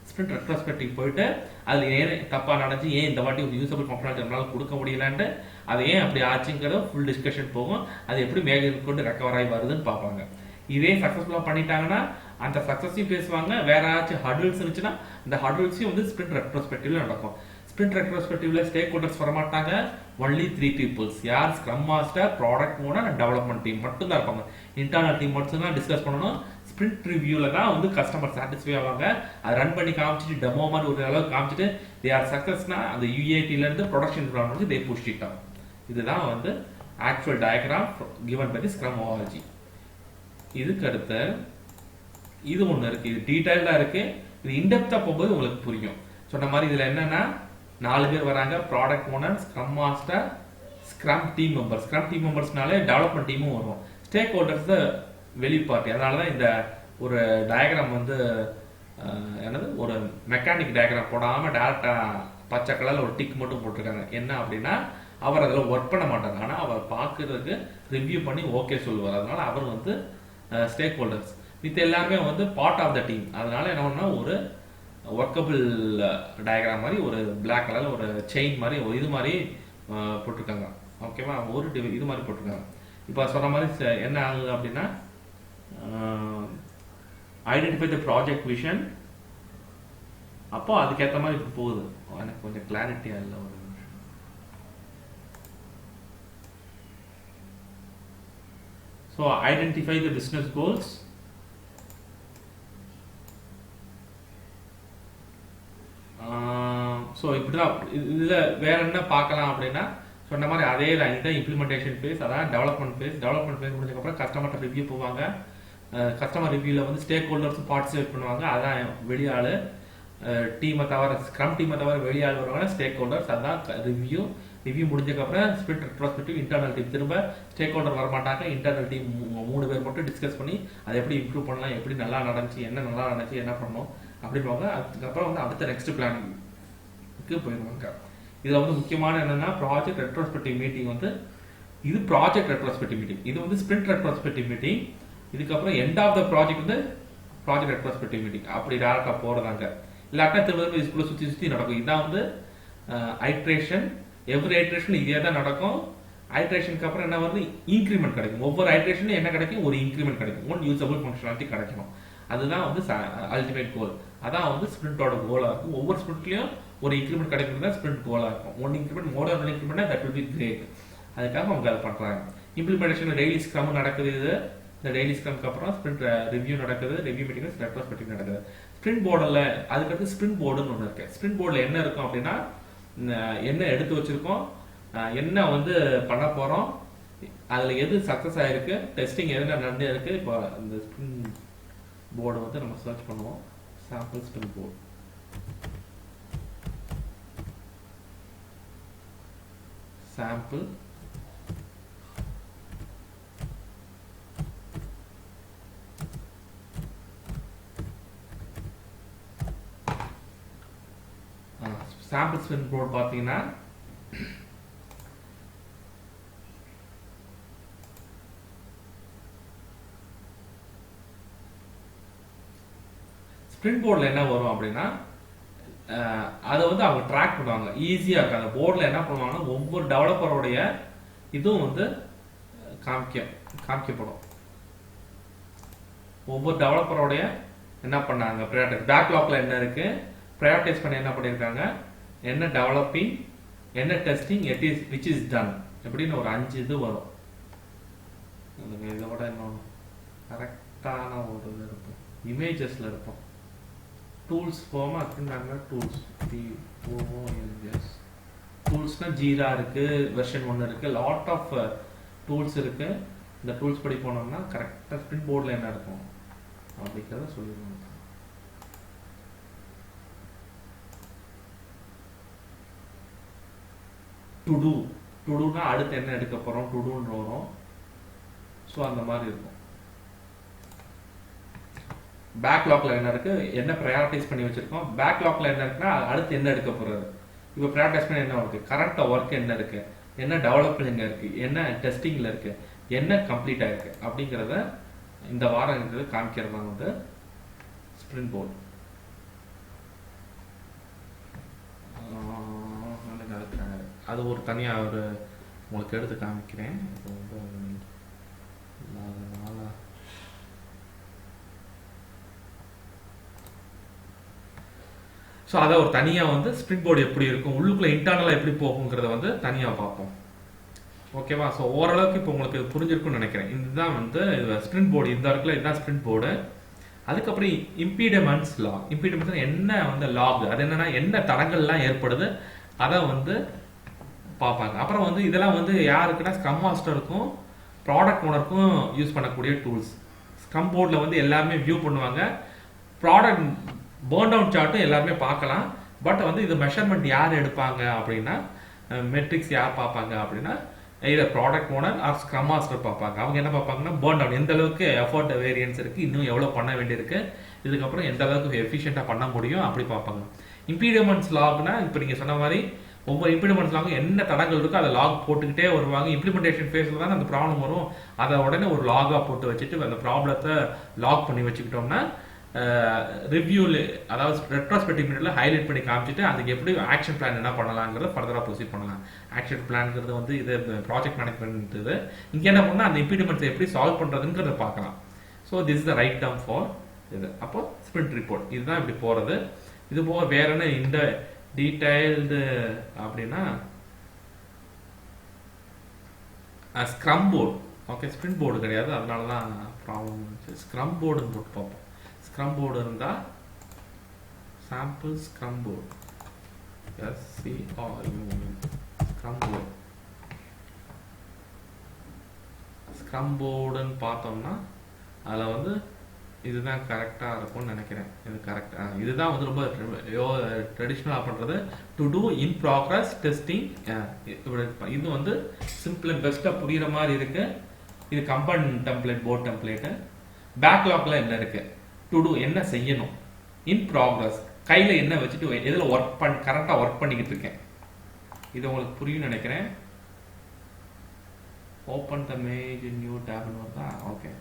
ஸ்பிரிண்ட் ரெட்ரோஸ்பெக்டிவ் போயிட்டு அது ஏன் தப்பா நடந்துச்சு, ஏன் இந்த வாட்டி ஒரு யூசபிள் ஃபங்க்ஷனாலிட்டி நம்மளால கொடுக்க முடியலன்ட்டு அது ஏன் அப்படி ஆச்சுங்கிறத ஃபுல் டிஸ்கஷன் போகும். அது எப்படி மேஜர் கொண்டு ரெக்கவர் ஆகி வருதுன்னு பார்ப்பாங்க. இதே சக்ஸஸ்ஃபுல்லாக பண்ணிட்டாங்கன்னா அந்த சக்ஸஸையும் பேசுவாங்க. வேற ஏதாச்சும் ஹர்டில்ஸ் இருந்துச்சுன்னா அந்த ஹர்டில்ஸையும் வந்து ஸ்பிரிண்ட் ரெட்ரோஸ்பெக்டிவ்ல நடக்கும். ஸ்பிரிண்ட் ரெட்ரோஸ்பெக்டிவ்ல ஸ்டேக் ஹோல்டர்ஸ் வரமாட்டாங்க. ஒன்லி 3 பீப்புள்ஸ், யார் scrum master, product owner and development team மட்டும் தான் இருப்பாங்க. இன்டர்னல் டீம் மட்டும் தான் டிஸ்கஸ் பண்ணணும். ஸ்பிரிண்ட் ரிவ்யூல தான் வந்து கஸ்டமர் சாட்டிஸ்ஃபை ஆவாங்க. அதை ரன் பண்ணி காமிச்சிட்டு டெமோ மாதிரி ஒரு அளவுக்கு காமிச்சிட்டு தே ஆர் சக்சஸ்னா அந்த யூஏடில இருந்து ப்ரொடக்ஷன் வந்து தே புஷ் இட் அப். இதுதான் வந்து actual diagram given by the scrum ORG. இதுக்கு அடுத்து இது ஒன்று இருக்கு, இது டீடைல்டாக இருக்கு. இது இன்டெப்த்தாக போகும்போது உங்களுக்கு புரியும். சொன்ன மாதிரி இதில் என்னன்னா 4 பேர் வராங்க, product owner, scrum master, scrum team members. Scrum team மெம்பர்ஸ்னாலே டெவலப்மெண்ட் டீமும் வரும். ஸ்டேக் ஹோல்டர்ஸ் வெளி பார்ட்டி. அதனால தான் இந்த ஒரு டயக்ராம் வந்து என்னது ஒரு மெக்கானிக் டயக்ராம் போடாமல் டேரக்டா பச்சை கலர்ல ஒரு டிக் மட்டும் போட்டிருக்காங்க. என்ன அப்படின்னா அவர் அதில் ஒர்க் பண்ண மாட்டார், ஆனால் அவர் பார்க்கறதுக்கு ரிவ்யூ பண்ணி ஓகே சொல்லுவார். அதனால அவர் வந்து ஸ்டேக் ஹோல்டர்ஸ். மித்த எல்லாருமே வந்து பார்ட் ஆஃப் த டீம். அதனால என்ன பண்ணா ஒரு ஒர்க்கபிள் டயக்ராம் மாதிரி ஒரு பிளாக் கலர்ல ஒரு செயின் மாதிரி ஒரு இது மாதிரி போட்டிருக்காங்க. ஓகேவா, ஒரு இது மாதிரி போட்டிருக்காங்க. இப்போ சொன்ன மாதிரி என்ன ஆகுது அப்படின்னா ஐடென்டிஃபை த ப்ராஜெக்ட் விஷன். அப்போ அதுக்கேற்ற மாதிரி இப்போ போகுது. எனக்கு கொஞ்சம் கிளாரிட்டியா இல்லை ஒரு நிமிஷம். So identify the business goals. So இப்படிதான். இதில் வேற என்ன பார்க்கலாம் அப்படின்னா சொன்ன மாதிரி அதே லைன் தான் இம்ப்ளிமெண்டேஷன் ஃபேஸ், அதான் டெவலப்மெண்ட் ஃபேஸ். டெவலப்மெண்ட் ஃபேஸ் முடிஞ்சதுக்கப்புறம் கஸ்டமர்கிட்ட ரிவ்யூ போவாங்க. கஸ்டமர் ரிவ்யூவில் வந்து ஸ்டேக் ஹோல்டர்ஸும் பார்ட்டிசிபேட் பண்ணுவாங்க. அதான் வெளியாள் டீமை தவிர, ஸ்க்ரம் டீமை தவிர வெளியாள் வருவாங்க ஸ்டேக் ஹோல்டர்ஸ். அதான் ரிவ்யூ. ரிவ்யூ முடிஞ்சதுக்கப்புறம் ஸ்பிரிட் ரெட்ரோஸ்பெக்டிவ், இன்டர்னல் டீம். திரும்ப ஸ்டேக் ஹோல்டர் வரமாட்டாங்க, இன்டர்னல் டீம் 3 பேர் மட்டும் டிஸ்கஸ் பண்ணி அதை எப்படி இம்ப்ரூவ் பண்ணலாம், எப்படி நல்லா நடந்துச்சு, என்ன நல்லா நடந்துச்சு, என்ன பண்ணணும் அப்படின்வாங்க. அதுக்கப்புறம் வந்து அடுத்த நெக்ஸ்ட் பிளானிங்க்கு போயிடுவாங்க. இதில் வந்து முக்கியமான என்னன்னா ப்ராஜெக்ட் ரெட்ரோஸ்பெக்டிவ் மீட்டிங் வந்து இது ப்ராஜெக்ட் ரெட்ரோஸ்பெக்டிவ் மீட்டிங். இது வந்து ஸ்பிரிண்ட் ரெட்ரோஸ்பெக்டிவ் மீட்டிங். இதுக்கப்புறம் எண்ட் ஆஃப் த ப்ராஜெக்ட் வந்து ப்ராஜெக்ட் ரெட்ரோஸ்பெக்டிவ் மீட்டிங். அப்படி டேரக்டாக போகிறதாங்க. இல்லாட்டா திரும்ப இதுக்குள்ள சுற்றி நடக்கும். இதான் வந்து ஐட்ரேஷன். எவ்ரி ஐட்ரேஷன் இதே தான் நடக்கும். ஐட்ரேஷனுக்கு அப்புறம் என்ன வருது, இன்க்ரிமெண்ட் கிடைக்கும். ஒவ்வொரு ஐட்ரேஷனும் என்ன கிடைக்கும், ஒரு இன்க்ரிமெண்ட் கிடைக்கும், ஒன் யூசபிள் ஃபங்க்ஷனாலிட்டி கிடைக்கணும். அதுதான் வந்து அல்டிமேட் கோல். அதான் வந்து ஸ்பிரிண்டோட கோலாக இருக்கும். ஒவ்வொரு ஸ்பிரிண்ட்லையும் ஒரு இன்க்ரிமெண்ட் கிடைக்கிறது தான் ஸ்பிரிண்ட் கோலாக இருக்கும். One increment more on increment that will be great. அதுக்காக அவங்க அதை பண்ணுறாங்க. இம்ப்ளிமெண்டேஷன் டெய்லி ஸ்க்ரம் நடக்குது. இது இந்த டெய்லி ஸ்க்ரம்க்கு அப்புறம் ஸ்பிரிண்ட் ரிவ்யூ நடக்குது. ரிவ்யூ மீட்டிங், ரெட்ரோஸ்பெக்டிவ் நடக்குது. ஸ்பிரிண்ட் போர்டில் அதுக்கடுத்து ஸ்பிரிண்ட் போர்டுன்னு ஒன்று இருக்கு. ஸ்பிரிண்ட் போர்டில் என்ன இருக்கும் அப்படின்னா என்ன எடுத்து வச்சிருக்கோம், என்ன வந்து பண்ண போகிறோம், அதில் எது சக்ஸஸ் ஆகிருக்கு, டெஸ்டிங் எதுனா நடந்து இருக்கு. இப்போ இந்த ஸ்பிரிண்ட் போர்டு வந்து நம்ம சர்ச் பண்ணுவோம். Sample sprint board. Sample sample sprint board பார்த்தீங்கன்னா ஸ்பிரிண்ட் போர்டில் என்ன வரும் அப்படின்னா அதை வந்து அவங்க ட்ராக் பண்ணுவாங்க. ஈஸியாக இருக்கு. அந்த போர்டில் என்ன பண்ணுவாங்கன்னா ஒவ்வொரு டெவலப்பருடைய இதுவும் வந்து காமிக்கப்படும். ஒவ்வொரு டெவலப்பருடைய என்ன பண்ணாங்க, பேக்லாக்ல என்ன இருக்கு, ப்ரையாரிட்டைஸ் பண்ணி என்ன பண்ணியிருக்காங்க, என்ன டெவலப்பிங், என்ன டெஸ்டிங், விச் இஸ் டன் எப்படின்னு ஒரு 5 இது வரும். இதோட இன்னொன்று கரெக்டான ஒரு இது இருக்கும். இமேஜஸ்ல இருக்கும். டூல்ஸ் போகாமல் அப்படின்னாங்க. டூல்ஸ்னா ஜீரா இருக்கு, வெர்ஷன் 1 இருக்கு, லாட் ஆஃப் டூல்ஸ் இருக்கு. இந்த டூல்ஸ் படி போனோம்னா கரெக்டாக ஸ்பிரிண்ட் போர்டில் என்ன இருக்கும் அப்படிங்கிறத சொல்லிடுவாங்க. டுடூனா அடுத்து என்ன எடுக்க போறோம், டுடூன்னு வரும். ஸோ அந்த மாதிரி இருக்கும். பேக்லாக்ல என்ன இருக்கு, என்ன ப்ரையாரிட்டைஸ் பண்ணி வச்சிருக்கோம், பேக்லாக்ல என்ன இருக்குன்னா அடுத்து என்ன எடுக்க போறது. இப்போ ப்ரையாரிட்டைஸ் பண்ணி என்ன இருக்கு, கரண்ட் ஒர்க் என்ன இருக்கு, என்ன டெவலப்மெண்ட் இருக்கு, என்ன டெஸ்டிங்ல இருக்கு, என்ன கம்ப்ளீட் ஆயிருக்கு அப்படிங்கிறத இந்த வாரம் காமிக்கிறது தான் வந்து ஸ்பிரிண்ட் போர்டு. அது ஒரு தனியாக ஒரு உங்களுக்கு எடுத்து காமிக்கிறேன். இப்போ வந்து ஸோ அதை ஒரு தனியாக வந்து ஸ்பிரிண்ட் போர்டு எப்படி இருக்கும், உள்ளுக்குள்ள இன்டர்னலாக எப்படி போகுங்கிறத வந்து தனியாக பார்ப்போம். ஓகேவா? ஸோ ஓரளவுக்கு இப்போ உங்களுக்கு புரிஞ்சிருக்குன்னு நினைக்கிறேன். இதுதான் வந்து ஸ்பிரிண்ட் போர்டு. இந்த இடத்துல இதுதான் ஸ்பிரிண்ட் போர்டு. அதுக்கப்புறம் இம்பீடமெண்ட்ஸ் லாக். இம்பீடமெண்ட்ஸ் என்ன வந்து லாக், அது என்னன்னா என்ன தடங்கள்லாம் ஏற்படுது அதை வந்து பார்ப்பாங்க. அப்புறம் வந்து இதெல்லாம் வந்து யாருக்குன்னா ஸ்க்ரம் மாஸ்டருக்கும் ப்ராடக்ட் ஓனருக்கும் யூஸ் பண்ணக்கூடிய டூல்ஸ். ஸ்க்ரம் போர்டில் வந்து எல்லாருமே வியூ பண்ணுவாங்க. ப்ராடக்ட் பேர்ன் டவுன் சார்ட்டும் எல்லாருமே பார்க்கலாம். பட் வந்து இது மெஷர்மெண்ட் யார் எடுப்பாங்க அப்படின்னா, மெட்ரிக்ஸ் யார் பார்ப்பாங்க அப்படின்னா, இதை product owner R scrum master பார்ப்பாங்க. அவங்க என்ன பார்ப்பாங்கன்னா, பேர்ன் டவுன் எந்த அளவுக்கு எஃபோர்ட் வேரியன்ஸ் இருக்கு, இன்னும் எவ்வளோ பண்ண வேண்டியிருக்கு, இதுக்கப்புறம் எந்த அளவுக்கு எஃபிஷியண்டாக பண்ண முடியும் அப்படி பார்ப்பாங்க. இம்பீடியமெண்ட்ஸ் லாக்னா இப்போ நீங்கள் சொன்ன மாதிரி ஒவ்வொரு இம்ப்ளிமெண்ட்ஸ் லாகும் என்ன தடங்கள் இருக்கோ அதை லாக் போட்டுக்கிட்டே வருவாங்க. இம்ப்ளிமெண்டேஷன் ஃபேஸில் தான் அந்த ப்ராப்ளம் வரும். அதை உடனே ஒரு லாகாக போட்டு வச்சுட்டு அந்த ப்ராப்ளத்தை லாக் பண்ணி வச்சுக்கிட்டோம்னா ரிவ்யூவில், அதாவது ரெட்ரோஸ்பெக்டிவ் பீரியடில் ஹைலைட் பண்ணி காமிச்சிட்டு அதுக்கு எப்படி ஆக்ஷன் பிளான் என்ன பண்ணலாங்கிறத ஃபர்தராக ப்ரொசீட் பண்ணலாம். ஆக்ஷன் பிளான்ங்கிறது வந்து இது ப்ராஜெக்ட் மேனேஜ்மெண்ட். இது இங்கே என்ன பண்ணால் அந்த இம்ப்ளிமெண்ட்ஸை எப்படி சால்வ் பண்ணுறதுங்கிறத பார்க்கலாம். So this is the right term for இது. அப்போ ஸ்பிரிண்ட் ரிப்போர்ட் இதுதான் இப்படி போகிறது. இது போக வேற என்ன இந்த டீடைல்டு அப்படின்னா scrum board. Okay, sprint board கிடையாது, அதனால தான் ப்ராப்ளம். ஸ்க்ரம் போர்டுன்னு போட்டு பார்ப்போம். ஸ்க்ரம் போர்டு இருந்தால் sample scrum board, scrum board. Scrum போர்டுன்னு பார்த்தோம்னா அதில் வந்து இதுதான் கரெக்டாக இருக்கும்னு நினைக்கிறேன். இது கரெக்டாக இதுதான் வந்து ரொம்ப ட்ரெடிஷ்னலாக பண்ணுறது. To do in progress testing. இது வந்து சிம்பிள் அண்ட் பெஸ்ட்டாக புரிகிற மாதிரி இருக்கு. இது கம்பன் டெம்ப்ளேட், போர்ட் டெம்ப்ளேட்டு. பேக்லாக்ல என்ன இருக்கு, டு டூ என்ன செய்யணும், இன் ப்ராக்ரஸ் கையில் என்ன வச்சுட்டு எதில் கரெக்டாக ஒர்க் பண்ணிக்கிட்டு இருக்கேன். இது உங்களுக்கு புரியும் நினைக்கிறேன். ஓப்பன் த மேஜ் நியூ டேப்னு வருதா? ஓகே,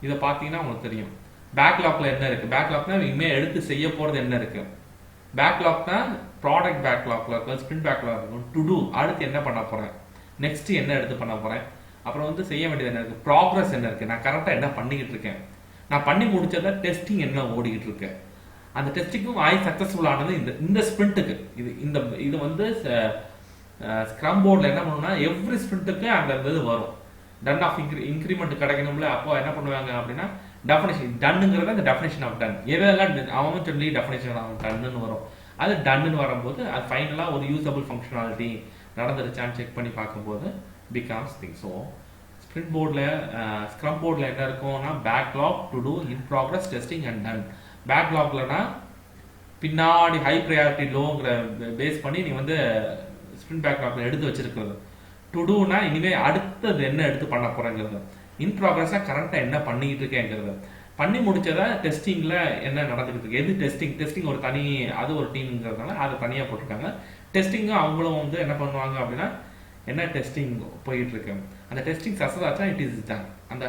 இதை பார்த்தீங்கன்னா உங்களுக்கு தெரியும் பேக்லாக்ல என்ன இருக்கு. பேக்லாக்னா இனிமேல் எடுத்து செய்ய போறது என்ன இருக்கு. பேக்லாக்னா ப்ராடக்ட் பேக்லாக்ல இருக்கும், ஸ்பிரிண்ட் பேக்லாக் இருக்கும். டு டூ அடுத்து என்ன பண்ண போறேன், நெக்ஸ்ட் என்ன எடுத்து பண்ண போறேன், அப்புறம் வந்து செய்ய வேண்டியது என்ன இருக்கு, ப்ராக்ரஸ் என்ன இருக்கு, நான் கரெக்டாக என்ன பண்ணிக்கிட்டு இருக்கேன், நான் பண்ணி முடிச்சதா டெஸ்டிங் என்ன ஓடிக்கிட்டு இருக்கு. அந்த டெஸ்டிங்கும் சக்சஸ்ஃபுல் ஆனது இந்த ஸ்பிரிண்ட்டுக்கு. இது வந்து ஸ்க்ரம் போர்டில் என்ன பண்ணணும்னா எவ்ரி ஸ்பிரிண்ட்டுக்கு அந்த இது வரும். டன் ஆஃப் இன்க்ரிமெண்ட் கிடைக்கணும்ல. அப்போ என்ன பண்ணுவாங்க அப்படின்னா டெஃபினேஷன் டன்னுங்கிறது அந்த டெஃபினேஷன் ஆஃப் டன். எதெல்லாம் அவன் சொல்லி டெஃபினேஷன் ஆஃப் டன்னு வரும். அது டன்னு வரும்போது அது ஃபைனலாக ஒரு யூசபிள் ஃபங்க்ஷனாலிட்டி நடந்துருச்சான்னு செக் பண்ணி பார்க்கும்போது பிகாம்ஸ் திங். ஸோ ஸ்பிரிண்ட் போர்டில் ஸ்க்ரம் போர்டில் என்ன இருக்கும்னா backlog, to do, in progress, testing and done. பேக்லாக்லனா பின்னாடி ஹை ப்ரையாரிட்டி லோங்கிற பேஸ் பண்ணி நீ வந்து ஸ்பிரிண்ட் பேக்லாக்ல எடுத்து வச்சிருக்கிறது. டு டூனா இனிமே அடுத்தது என்ன எடுத்து பண்ண போறேங்கிறது. இன் ப்ராக்ரஸா கரண்டா என்ன பண்ணிட்டு இருக்கேங்கிறது. பண்ணி முடிச்சதா டெஸ்டிங்ல என்ன நடந்துகிட்டு இருக்கு, எது டெஸ்டிங் ஒரு தனி, அது ஒரு டீம்ங்கிறதுனால அதை தனியா போட்டிருக்காங்க. டெஸ்டிங்கும் அவங்களும் வந்து என்ன பண்ணுவாங்க அப்படின்னா என்ன டெஸ்டிங் போயிட்டு இருக்கு, அந்த டெஸ்டிங் சக்சஸ் ஆச்சா இட் இஸ் டன், அந்த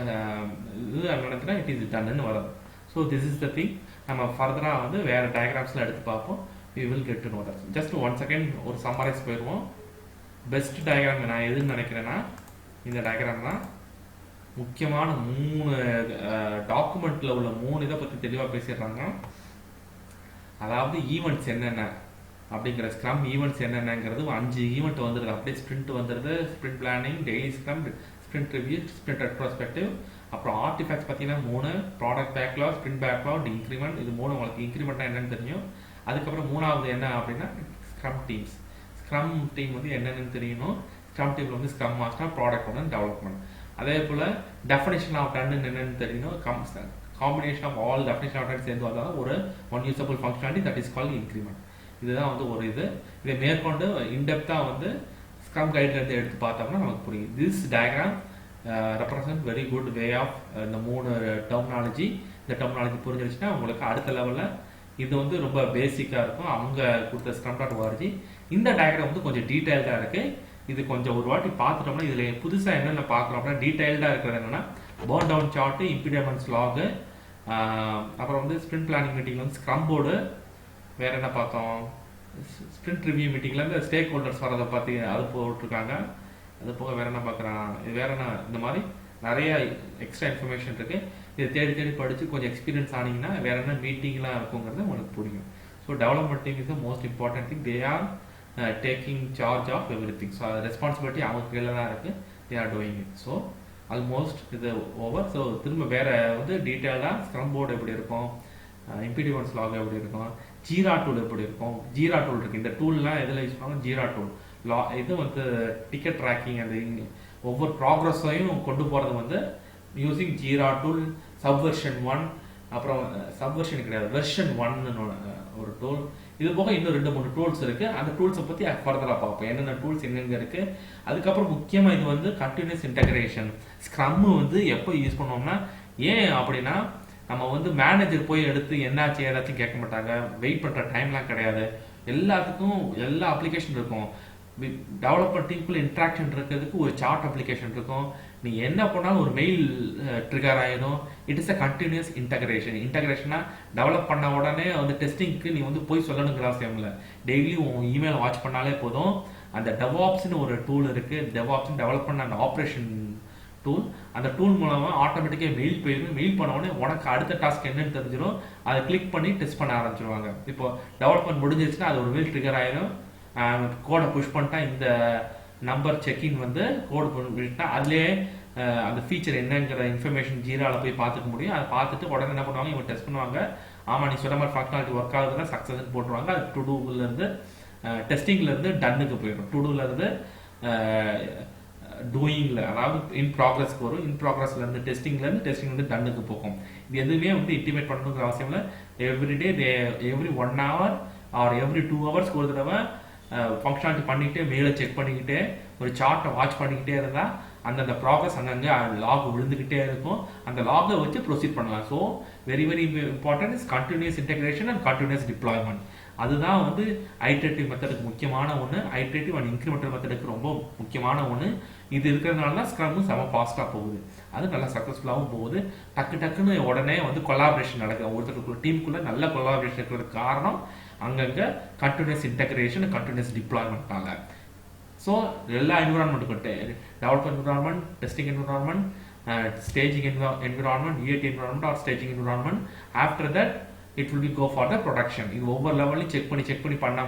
இது நடந்துனா இட் இஸ் டன்னு வரும். So this is the thing. நம்ம ஃபர்தரா வந்து வேற டயக்ராம்ஸ்ல எடுத்து பார்ப்போம். we will get to know that. just one second ஒரு சம்மரைஸ் போயிடுவோம். பெஸ்ட் டயக்ராம் நான் எதுன்னு நினைக்கிறேன்னா இந்த டயக்ராம் தான். முக்கியமான 3 டாக்குமெண்ட்ல உள்ள 3 இதை பற்றி தெளிவாக பேசிடுறாங்க. அதாவது ஈவெண்ட்ஸ் என்னென்ன அப்படிங்கிற, ஸ்க்ரம் ஈவெண்ட்ஸ் என்னென்னங்கிறது 5 ஈவெண்ட் வந்துடுது. அப்படியே ஸ்பிரிண்ட் வந்துடுது, sprint planning, daily scrum, sprint review, sprint retrospective. அப்புறம் ஆர்டிஃபேக்ட்ஸ் பார்த்தீங்கன்னா 3, product backlog, sprint backlog, increment. இது 3 உங்களுக்கு இன்க்ரிமெண்ட்னா என்னன்னு தெரியும். அதுக்கப்புறம் 3வது என்ன அப்படின்னா ஸ்க்ரம் டீம்ஸ். ஸ்க்ரம் டீம் வந்து என்னென்னு தெரியணும். ஸ்க்ரம் டீம்ல வந்து scrum master, product owner, development. அதே போல டெஃபினேஷன் ஆஃப் டன் என்னன்னு தெரியணும். Combination of all definition of done சேர்ந்து வந்தாலும் ஒரு one usable functionality, that is called increment. இதுதான் வந்து ஒரு இது. இதை மேற்கொண்டு இன்டெப்தா வந்து ஸ்க்ரம் கைட்ல இருந்து எடுத்து பார்த்தோம்னா நமக்கு புரியும். This diagram represent very good way of இந்த 3 டெர்மினாலஜி. இந்த டெர்மினாலஜி புரிஞ்சிருச்சுன்னா உங்களுக்கு அடுத்த லெவலில் இது வந்து ரொம்ப பேசிக்காக இருக்கும். அவங்க கொடுத்த scrum.org. இந்த டயக்ராம் வந்து கொஞ்சம் டீட்டெயில்டாக இருக்கு. இது கொஞ்சம் ஒரு வாட்டி பார்த்துட்டோம்னா இதில் புதுசாக என்னென்ன பார்க்குறோம் அப்படின்னா டீட்டெயில்டாக இருக்கிறது என்னன்னா பேர்ன் டவுன் சார்ட்டு, இம்பிடிமெண்ட்ஸ் லாகு, அப்புறம் வந்து ஸ்பிரிண்ட் பிளானிங் மீட்டிங் வந்து ஸ்க்ரம் போர்டு, வேற என்ன பார்த்தோம், ஸ்பிரிண்ட் ரிவ்யூ மீட்டிங்ல இருந்து ஸ்டேக் ஹோல்டர்ஸ் வரதை பார்த்து அது போட்டிருக்காங்க. அது போக வேற என்ன பார்க்குறான், இது வேற என்ன, இந்த மாதிரி நிறைய எக்ஸ்ட்ரா இன்ஃபர்மேஷன் இருக்கு. இதை தேடி தேடி படிச்சு கொஞ்சம் எக்ஸ்பீரியன்ஸ் ஆனீங்கன்னா வேற என்ன மீட்டிங்லாம் இருக்குங்கிறது உங்களுக்கு புரியும். So development team is the most important thing. They are taking charge of everything. So responsibility அவங்க கீழே தான் இருக்கு. They are doing it. So almost இது ஓவர். ஸோ திரும்ப வேற வந்து டீட்டெயிலாக ஸ்க்ரம் போர்டு எப்படி இருக்கும், இம்பிடிமெண்ட்ஸ் லாக் எப்படி இருக்கும், ஜீரா டூல் எப்படி இருக்கும். ஜீரா டூல் இருக்கு. இந்த டூல்லாம் எதில் யூஸ் பண்ணுவாங்க, ஜீரா டூல். இது வந்து டிக்கெட் ட்ராக்கிங், அந்த ஒவ்வொரு ப்ராக்ரஸையும் கொண்டு போகிறது வந்து யூசிங் ஜீரா டூல், சப்வர்ஷன் 1, அப்புறம் சப்வர்ஷன் கிடையாது, வெர்ஷன் 1 ஒரு டூல். இது போக இன்னும் 2-3 டூல்ஸ் இருக்கு. அந்த டூல்ஸை பத்தி ஃபர்தரா பார்ப்போம், என்னென்ன டூல்ஸ் எங்கெங்க இருக்கு. அதுக்கப்புறம் முக்கியமா இது வந்து கண்டினியூஸ் இன்டகிரேஷன். ஸ்க்ரம் வந்து எப்போ யூஸ் பண்ணுவோம்னா, ஏன் அப்படின்னா நம்ம வந்து மேனேஜர் போய் எடுத்து என்னாச்சு ஏதாச்சும் கேட்க மாட்டாங்க, வெயிட் பண்ற டைம்லாம் கிடையாது. எல்லாத்துக்கும் எல்லா அப்ளிகேஷன் இருக்கும். டெவலப்பர் டீமுக்குள்ள இன்ட்ராக்ஷன் இருக்கிறதுக்கு ஒரு சார்ட் அப்ளிகேஷன் இருக்கும். நீ என்ன பண்ணாலும் ஒரு மெயில் ட்ரிகர் ஆயிடும். It is a continuous integration. இன்டகிரேஷனா டெவலப் பண்ண உடனே வந்து டெஸ்டிங்க்கு நீ வந்து போய் சொல்லணுங்கிற அவசியம் இல்லை. டெய்லி உன் இமெயில் வாட்ச் பண்ணாலே போதும். அந்த டெவாப்ஸ்னு ஒரு டூல் இருக்கு. டெவாப்ஸ் டெவலப் பண்ண அந்த ஆப்ரேஷன் டூல். அந்த டூல் மூலமா ஆட்டோமேட்டிக்காக மெயில் போயிடும். மெயில் பண்ண உடனே உனக்கு அடுத்த டாஸ்க் என்னன்னு தெரிஞ்சிடும். அதை கிளிக் பண்ணி டெஸ்ட் பண்ண ஆரம்பிச்சிருவாங்க. இப்போ டெவலப்மெண்ட் முடிஞ்சிருச்சுன்னா அது ஒரு மெயில் ட்ரிகர் ஆயிடும். கோடை புஷ் பண்ணிட்டா இந்த நம்பர் செக்இன் வந்து கோடு பண்ணிட்டா அதுலேயே அந்த ஃபீச்சர் என்னங்கிற இன்ஃபர்மேஷன் ஜீரால போய் பார்த்துக்க முடியும். அதை பார்த்துட்டு உடனே என்ன பண்ணுவாங்க, இவங்க டெஸ்ட் பண்ணுவாங்க. ஆமா நீ சொன்ன மாதிரி ஃபங்க்ஷனாலிட்டி ஒர்க் ஆகுதுன்னா சக்ஸஸ் போட்டுருவாங்க. அது டு டூல இருந்து டெஸ்டிங்ல இருந்து டன்னுக்கு போயிடும். டு டூல இருந்து டூயிங்ல, அதாவது இன் ப்ராக்ரஸ்க்கு வரும். இன் ப்ராக்ரஸ்ல இருந்து டெஸ்டிங்ல இருந்து டன்னுக்கு போகும். இது எதுவுமே வந்து இன்டிமேட் பண்ணணுங்கிற அவசியம் இல்லை. Every 1 hour or every 2 hours ஒரு தடவை ஃபங்க்ஷனாலிட்டி பண்ணிக்கிட்டே மெயிலை செக் பண்ணிக்கிட்டே ஒரு சார்ட்டை வாட்ச் பண்ணிக்கிட்டே இருந்தால் அந்தந்த ப்ராக்ரஸ் அங்கங்கே லாக் விழுந்துக்கிட்டே இருக்கும். அந்த லாகை வச்சு ப்ரொசீட் பண்ணலாம். So very very important is continuous integration and continuous deployment. அதுதான் வந்து ஐட்ரேட்டிவ் மெத்தடுக்கு முக்கியமான ஒன்று. ஐட்ரேட்டிவ் அண்ட் இன்க்ரிமெண்டல் மெத்தடுக்கு ரொம்ப முக்கியமான ஒன்று. இது இருக்கிறதுனால தான் ஸ்க்ரமும் செம ஃபாஸ்ட்டாக போகுது. அது நல்லா சக்ஸஸ்ஃபுல்லாகவும் போகுது. டக்குன்னு உடனே வந்து கொலாபரேஷன் நடக்குது. ஒருத்தருக்குள்ள டீமுக்குள்ள நல்ல கொலாபரேஷன் இருக்கிறதுக்கு காரணம் அங்கங்கே கண்டினியூஸ் இன்டெகிரேஷன், கண்டினியூஸ் டிப்ளாய்மெண்ட்னால. ஸோ எல்லா என்விரான்மெண்ட்டுக்கும் development environment, testing environment, staging environment, UAT environment or staging environment. After that it will be go for the production. இது ஒவ்வொரு லெவல்லையும் செக் பண்ணி பண்ண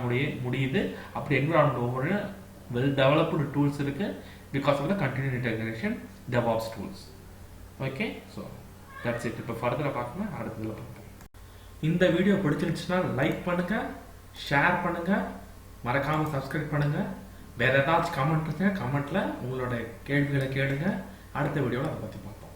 முடியுது. அப்படி என்விரான்மெண்ட் ஒவ்வொரு வெல் டெவலப்டு டூல்ஸ் இருக்கு because of the continuous integration DevOps tools. Okay, so that's it. இப்போ ஃபர்தராக பார்க்கணும், அடுத்ததில் பார்ப்போம். இந்த வீடியோ பிடிச்சிருந்துச்சுன்னா லைக் பண்ணுங்க, ஷேர் பண்ணுங்க, மறக்காம சப்ஸ்கிரைப் பண்ணுங்க. வேற ஏதாச்சும் கமெண்ட் இருந்துச்சுன்னா கமெண்ட்ல உங்களோட கேள்விகளை கேளுங்க. அடுத்த வீடியோவில் அதை பற்றி பார்ப்போம்.